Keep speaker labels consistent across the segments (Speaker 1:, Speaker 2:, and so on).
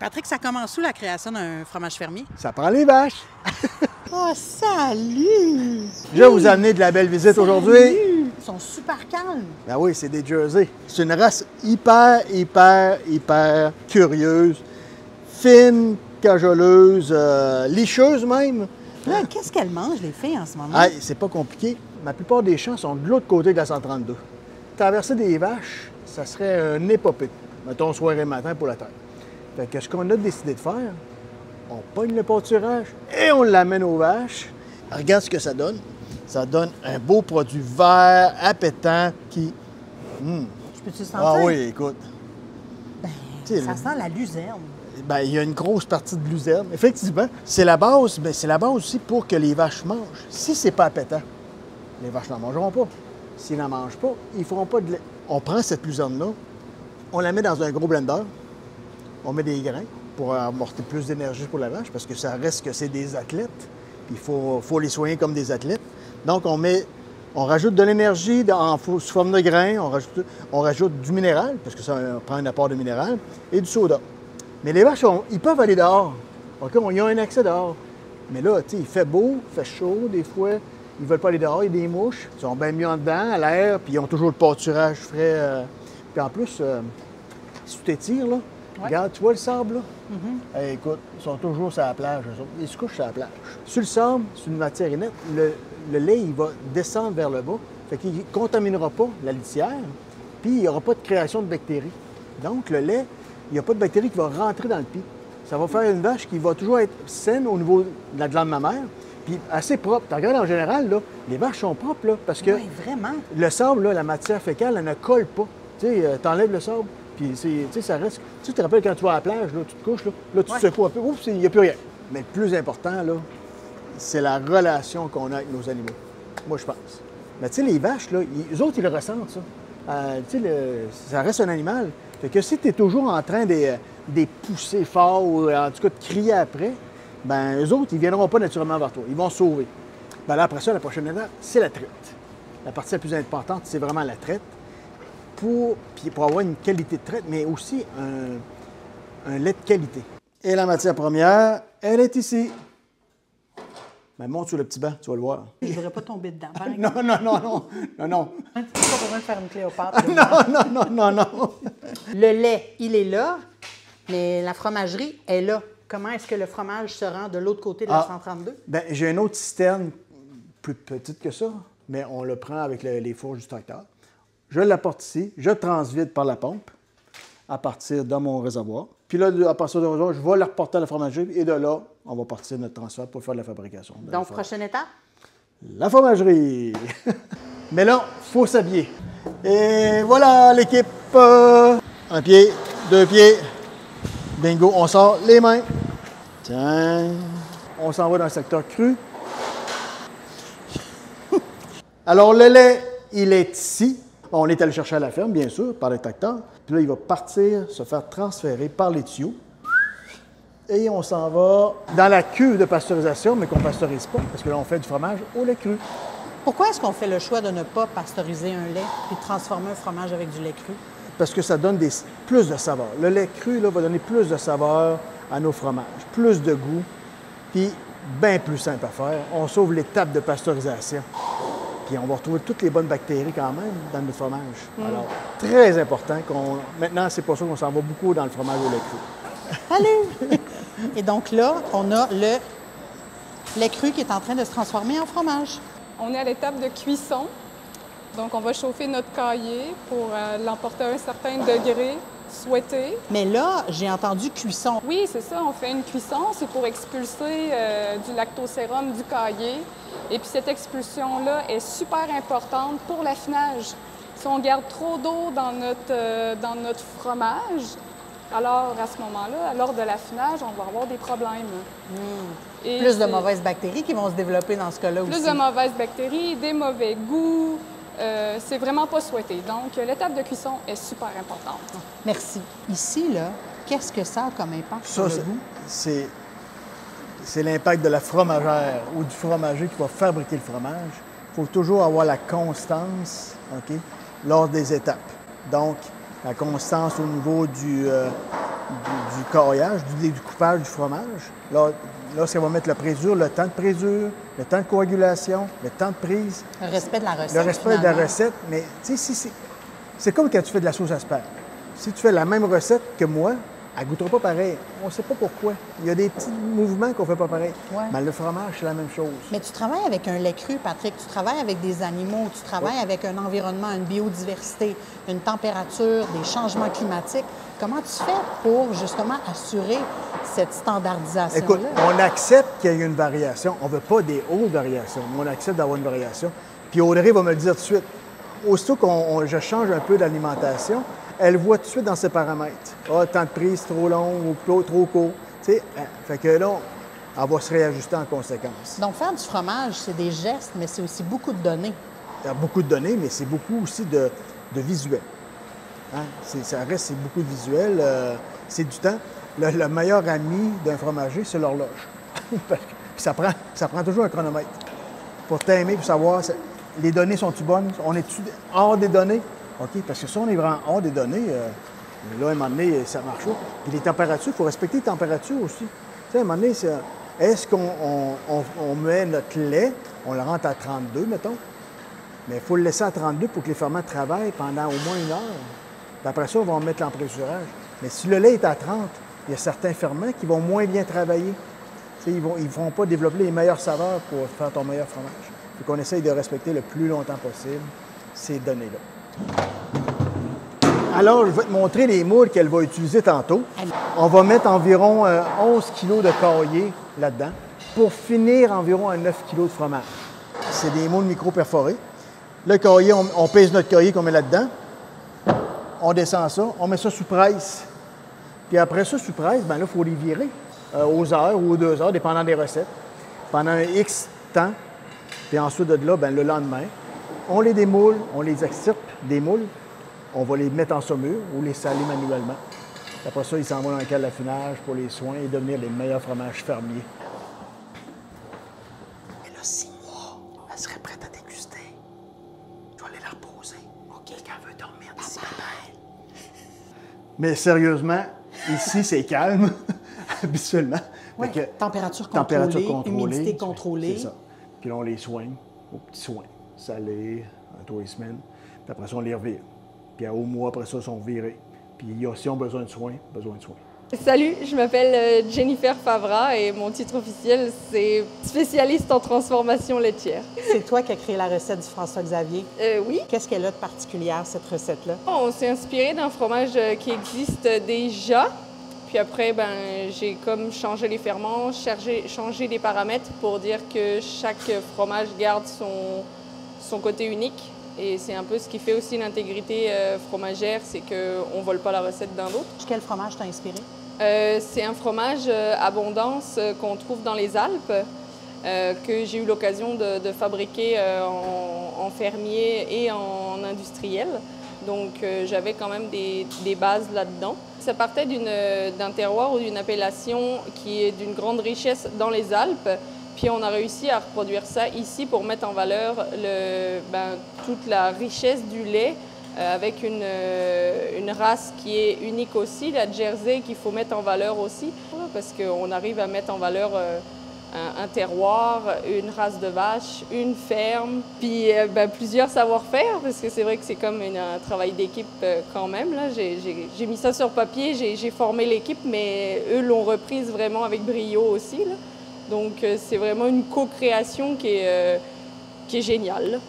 Speaker 1: Patrick, ça commence où la création d'un fromage fermier?
Speaker 2: Ça prend les vaches.
Speaker 1: Oh, salut!
Speaker 2: Je vais vous amener de la belle visite aujourd'hui.
Speaker 1: Ils sont super calmes.
Speaker 2: Ben oui, c'est des Jersey. C'est une race hyper curieuse, fine, cajoleuse, licheuse même.
Speaker 1: Là, qu'est-ce qu'elles mangent, les filles, en ce moment?
Speaker 2: Hey, c'est pas compliqué. La plupart des champs sont de l'autre côté de la 132. Traverser des vaches, ça serait une épopée. Mettons soir et matin pour la terre. Fait que ce qu'on a décidé de faire, on pogne le pâturage et on l'amène aux vaches. Regarde ce que ça donne. Ça donne un beau produit vert, appétant, qui...
Speaker 1: Je peux-tu sentir?
Speaker 2: Ah oui, écoute.
Speaker 1: Ben, ça sent la luzerne.
Speaker 2: Ben, il y a une grosse partie de luzerne. Effectivement, c'est la base, mais c'est la base aussi pour que les vaches mangent. Si c'est pas appétant, les vaches n'en mangeront pas. S'ils n'en mangent pas, ils ne feront pas de lait. On prend cette luzerne-là, on la met dans un gros blender, on met des grains pour apporter plus d'énergie pour la vache, parce que ça reste que c'est des athlètes, puis il faut les soigner comme des athlètes. Donc, on rajoute de l'énergie sous forme de grains, on rajoute du minéral, parce que ça prend un apport de minéral, et du soda. Mais les vaches, ils peuvent aller dehors. OK, ils ont un accès dehors. Mais là, tu sais, il fait beau, il fait chaud, des fois, ils ne veulent pas aller dehors, il y a des mouches. Ils sont bien mis en dedans, à l'air, puis ils ont toujours le pâturage frais. Puis en plus, si tu t'étires, là, regarde, tu vois le sable, là? Hey, écoute, ils sont toujours sur la plage, eux autres. Ils se couchent sur la plage. Sur le sable, c'est une matière inerte, le lait, il va descendre vers le bas, fait qu'il ne contaminera pas la litière, puis il n'y aura pas de création de bactéries. Donc, le lait, il n'y a pas de bactéries qui vont rentrer dans le pied. Ça va faire une vache qui va toujours être saine au niveau de la glande mammaire, puis assez propre. Tu regardes en général, là, les vaches sont propres, là, parce que
Speaker 1: vraiment.
Speaker 2: le sable, là, la matière fécale, elle ne colle pas. Tu sais, t'enlèves le sable, puis ça reste... Tu te rappelles quand tu vas à la plage, là, tu te couches, là tu te secoues un peu, oups, il n'y a plus rien. Mais le plus important, là, c'est la relation qu'on a avec nos animaux. Moi, je pense. Mais tu sais, les vaches, là, eux autres, ils le ressentent, ça. Tu sais, ça reste un animal. Fait que si tu es toujours en train de pousser fort ou en tout cas de crier après, ben eux autres, ils ne viendront pas naturellement vers toi. Ils vont se sauver. Ben là, après ça, la prochaine étape, c'est la traite. La partie la plus importante, c'est vraiment la traite pour avoir une qualité de traite, mais aussi un lait de qualité. Et la matière première, elle est ici. Ben, monte sur le petit banc, tu vas le voir.
Speaker 1: Je ne voudrais pas tomber dedans, par exemple.
Speaker 2: Non.
Speaker 1: Tu pas besoin de faire une Cléopâtre.
Speaker 2: Non.
Speaker 1: Le lait, il est là, mais la fromagerie est là. Comment est-ce que le fromage se rend de l'autre côté de la 132?
Speaker 2: Bien, j'ai une autre citerne plus petite que ça, mais on le prend avec les fourches du tracteur. Je l'apporte ici, je transvide par la pompe à partir de mon réservoir. Puis là, à partir du réservoir, je vais le reporter à la fromagerie et de là, on va partir notre transfert pour faire la fabrication.
Speaker 1: Donc, prochaine étape?
Speaker 2: La fromagerie! Mais là, il faut s'habiller. Et voilà l'équipe. Un pied, deux pieds. Bingo, on sort les mains. Tiens. On s'en va dans le secteur cru. Alors, le lait, il est ici. On est allé le chercher à la ferme, bien sûr, par le tracteur. Puis là, il va partir, se faire transférer par les tuyaux. Et on s'en va dans la cuve de pasteurisation, mais qu'on ne pasteurise pas, parce que là, on fait du fromage au lait cru.
Speaker 1: Pourquoi est-ce qu'on fait le choix de ne pas pasteuriser un lait puis de transformer un fromage avec du lait cru?
Speaker 2: Parce que ça donne plus de saveur. Le lait cru là, va donner plus de saveur à nos fromages, plus de goût, puis bien plus simple à faire. On sauve l'étape de pasteurisation. Puis on va retrouver toutes les bonnes bactéries quand même dans notre fromage. Alors, très important maintenant, c'est pour ça qu'on s'en va beaucoup dans le fromage au lait cru.
Speaker 1: Allez! Et donc là, on a le lait cru qui est en train de se transformer en fromage.
Speaker 3: On est à l'étape de cuisson. Donc, on va chauffer notre caillé pour l'emporter à un certain degré souhaité.
Speaker 1: Mais là, j'ai entendu cuisson.
Speaker 3: Oui, c'est ça. On fait une cuisson. C'est pour expulser du lactosérum du caillé. Et puis, cette expulsion-là est super importante pour l'affinage. Si on garde trop d'eau dans notre fromage, alors à ce moment-là, lors de l'affinage, on va avoir des problèmes.
Speaker 1: Et plus de mauvaises bactéries qui vont se développer dans ce cas-là aussi.
Speaker 3: Plus de mauvaises bactéries, des mauvais goûts. C'est vraiment pas souhaité. Donc, l'étape de cuisson est super importante.
Speaker 1: Merci. Ici, là, qu'est-ce que ça a comme impact sur le goût?
Speaker 2: C'est l'impact de la fromagère ou du fromager qui va fabriquer le fromage. Il faut toujours avoir la constance, OK, lors des étapes. Donc, la constance au niveau du caillage, du découpage du fromage. Là, ça va mettre la présure, le temps de présure, le temps de coagulation, le temps de prise.
Speaker 1: Le respect de la recette.
Speaker 2: Le respect de la
Speaker 1: finalement.
Speaker 2: recette, mais tu sais, c'est comme quand tu fais de la sauce asperge. Si tu fais la même recette que moi, elle ne goûtera pas pareil. On ne sait pas pourquoi. Il y a des petits mouvements qu'on ne fait pas pareil.
Speaker 1: Ouais.
Speaker 2: Mais le fromage, c'est la même chose.
Speaker 1: Mais tu travailles avec un lait cru, Patrick. Tu travailles avec des animaux. Tu travailles avec un environnement, une biodiversité, une température, des changements climatiques. Comment tu fais pour, justement, assurer cette standardisation-là?
Speaker 2: Écoute, on accepte qu'il y ait une variation. On ne veut pas des hautes variations, mais on accepte d'avoir une variation. Puis Audrey va me le dire tout de suite. Aussitôt que je change un peu d'alimentation, elle voit tout de suite dans ses paramètres. Ah, temps de prise trop long ou trop court. Tu sais, fait que là, elle va se réajuster en conséquence.
Speaker 1: Donc, faire du fromage, c'est des gestes, mais c'est aussi beaucoup de données.
Speaker 2: Il y a beaucoup de données, mais c'est beaucoup aussi de visuel. Hein? C'est beaucoup de visuel. C'est du temps. Le meilleur ami d'un fromager, c'est l'horloge. Puis ça prend toujours un chronomètre pour t'aimer, pour savoir les données sont-tu bonnes? On est-tu hors des données? OK, parce que si on est vraiment hors des données, là, à un moment donné, ça marche pas. Puis les températures, il faut respecter les températures aussi. Tu sais, à un moment donné, est-ce qu'on met notre lait, on le rentre à 32, mettons, mais il faut le laisser à 32 pour que les ferments travaillent pendant au moins 1 heure. Puis après ça, on va en mettre l'emprésurage. Mais si le lait est à 30, il y a certains ferments qui vont moins bien travailler. Tu sais, ils ne vont pas développer les meilleures saveurs pour faire ton meilleur fromage. Il faut qu'on essaye de respecter le plus longtemps possible ces données-là. Alors, je vais te montrer les moules qu'elle va utiliser tantôt. On va mettre environ 11 kg de caillé là-dedans pour finir environ à 9 kg de fromage. C'est des moules micro-perforés. Le caillé, on pèse notre caillé qu'on met là-dedans. On descend ça, on met ça sous presse. Puis après ça, sous presse, bien là, il faut les virer aux heures ou aux 2 heures, dépendant des recettes, pendant un X temps. Puis ensuite de là, bien, le lendemain, on les démoule, on les extirpe des moules, on va les mettre en saumure ou les saler manuellement. Après ça, ils s'en vont dans le cale d'affinage pour les soins et devenir les meilleurs fromages fermiers. Elle a 6 mois, elle serait prête à déguster. Je vais aller la reposer. OK, quelqu'un veut dormir d'ici matin. Mais sérieusement, ici, c'est calme, habituellement.
Speaker 1: Oui,
Speaker 2: Fait que,
Speaker 1: température contrôlée, humidité
Speaker 2: c'est
Speaker 1: contrôlée.
Speaker 2: ça. Puis là, on les soigne aux petits soins, salés, à 3 semaines. Puis après ça, on les revire. Puis au mois après ça, ils sont virés. Puis si on a besoin de soins, besoin de soins.
Speaker 3: Salut, je m'appelle Jennifer Favra et mon titre officiel, c'est spécialiste en transformation laitière.
Speaker 1: C'est toi qui as créé la recette du François-Xavier.
Speaker 3: Oui.
Speaker 1: Qu'est-ce qu'elle a de particulière, cette recette-là?
Speaker 3: On s'est inspiré d'un fromage qui existe déjà. Puis après, j'ai comme changé les ferments, changé les paramètres pour dire que chaque fromage garde son côté unique. Et c'est un peu ce qui fait aussi l'intégrité fromagère, c'est qu'on ne vole pas la recette d'un autre.
Speaker 1: Quel fromage t'a inspiré?
Speaker 3: C'est un fromage Abondance qu'on trouve dans les Alpes, que j'ai eu l'occasion de fabriquer en fermier et en industriel. Donc j'avais quand même des bases là-dedans. Ça partait d'un terroir ou d'une appellation qui est d'une grande richesse dans les Alpes. Puis on a réussi à reproduire ça ici pour mettre en valeur toute la richesse du lait avec une race qui est unique aussi, la Jersey, qu'il faut mettre en valeur aussi, parce qu'on arrive à mettre en valeur un terroir, une race de vache, une ferme, puis plusieurs savoir-faire, parce que c'est vrai que c'est comme un travail d'équipe quand même. Là. J'ai mis ça sur papier, j'ai formé l'équipe, mais eux l'ont reprise vraiment avec brio aussi. Là. Donc c'est vraiment une co-création qui est géniale.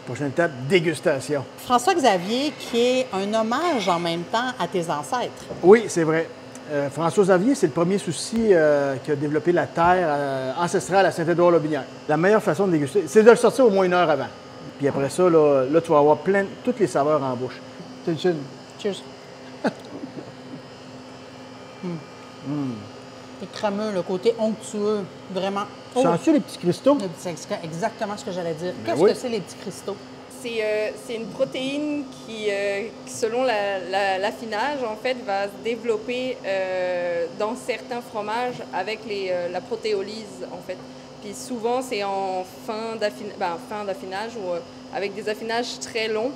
Speaker 2: Prochaine étape, dégustation.
Speaker 1: François-Xavier, qui est un hommage en même temps à tes ancêtres.
Speaker 2: Oui, c'est vrai. François-Xavier, c'est le premier souci qui a développé la terre ancestrale à Saint-Édouard-Lobinière. La meilleure façon de déguster, c'est de le sortir au moins 1 heure avant. Puis après ça, là tu vas avoir toutes les saveurs en bouche.
Speaker 1: Cheers. C'est crémeux, le côté onctueux, vraiment.
Speaker 2: Sens-tu les petits cristaux?
Speaker 1: C'est exactement ce que j'allais dire.
Speaker 2: Ben
Speaker 1: Qu'est-ce
Speaker 2: oui.
Speaker 1: que c'est, les petits cristaux?
Speaker 3: C'est une protéine qui, selon l'affinage, en fait, va se développer dans certains fromages avec la protéolyse, en fait. Puis souvent, c'est en fin d'affinage ou avec des affinages très longs.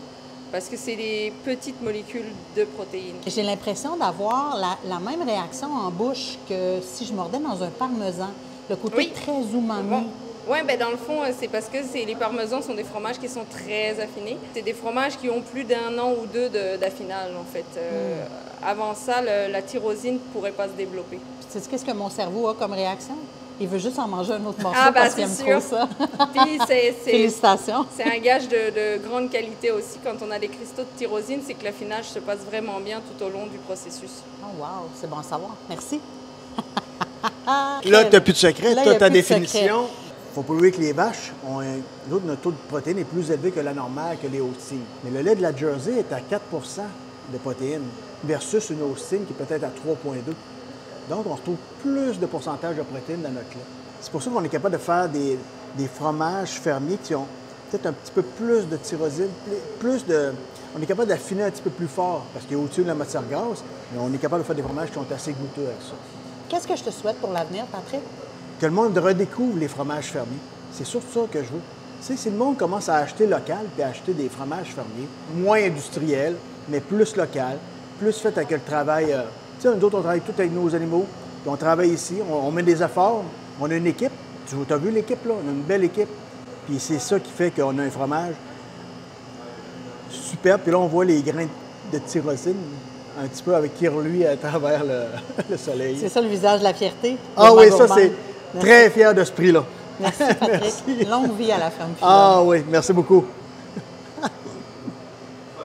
Speaker 4: parce que c'est des petites molécules de protéines.
Speaker 1: J'ai l'impression d'avoir la même réaction en bouche que si je mordais dans un parmesan. Le côté
Speaker 4: Oui.
Speaker 1: très umami.
Speaker 4: Oui, ben dans le fond, c'est parce que les parmesans sont des fromages qui sont très affinés. C'est des fromages qui ont plus d'1 an ou 2 d'affinage, en fait. Avant ça, la tyrosine ne pourrait pas se développer.
Speaker 1: Tu sais qu'est-ce que mon cerveau a comme réaction? Il veut juste en manger un autre morceau
Speaker 4: Ah, ben,
Speaker 1: parce qu'il aime
Speaker 4: c'est
Speaker 1: trop
Speaker 4: sûr.
Speaker 1: ça.
Speaker 4: Puis
Speaker 1: Félicitations.
Speaker 4: c'est un gage de grande qualité aussi. Quand on a des cristaux de tyrosine, c'est que l'affinage se passe vraiment bien tout au long du processus.
Speaker 1: Oh wow, c'est bon à savoir. Merci.
Speaker 2: Là, tu n'as plus de secret.
Speaker 1: Là,
Speaker 2: Tu
Speaker 1: y
Speaker 2: as
Speaker 1: a
Speaker 2: ta
Speaker 1: plus de secret.
Speaker 2: définition. Il faut pas oublier que les vaches ont notre taux de protéines est plus élevé que la normale, que les Holstein. Mais le lait de la Jersey est à 4 de protéines versus une Holstein qui est peut-être à 3,2. Donc, on retrouve plus de pourcentage de protéines dans notre lait. C'est pour ça qu'on est capable de faire des fromages fermiers qui ont peut-être un petit peu plus de tyrosine, on est capable d'affiner un petit peu plus fort parce qu'il y a au-dessus de la matière grasse, mais on est capable de faire des fromages qui sont assez goûteux avec ça.
Speaker 1: Qu'est-ce que je te souhaite pour l'avenir, Patrick?
Speaker 2: Que le monde redécouvre les fromages fermiers. C'est surtout ça que je veux. Tu sais, si le monde commence à acheter local puis à acheter des fromages fermiers, moins industriels, mais plus local, plus fait avec le travail. Tu sais, nous autres, on travaille tout avec nos animaux, puis on travaille ici, on met des efforts, on a une équipe. Tu as vu l'équipe, là? On a une belle équipe. Puis c'est ça qui fait qu'on a un fromage superbe. Puis là, on voit les grains de tyrosine un petit peu avec qui reluit à travers le soleil.
Speaker 1: C'est ça le visage de la fierté?
Speaker 2: Ah oui,
Speaker 1: Gourmand.
Speaker 2: ça, c'est très fier de ce prix-là.
Speaker 1: Merci, Patrick.
Speaker 2: Merci.
Speaker 1: Longue vie à la ferme.
Speaker 2: Ah oui, merci beaucoup.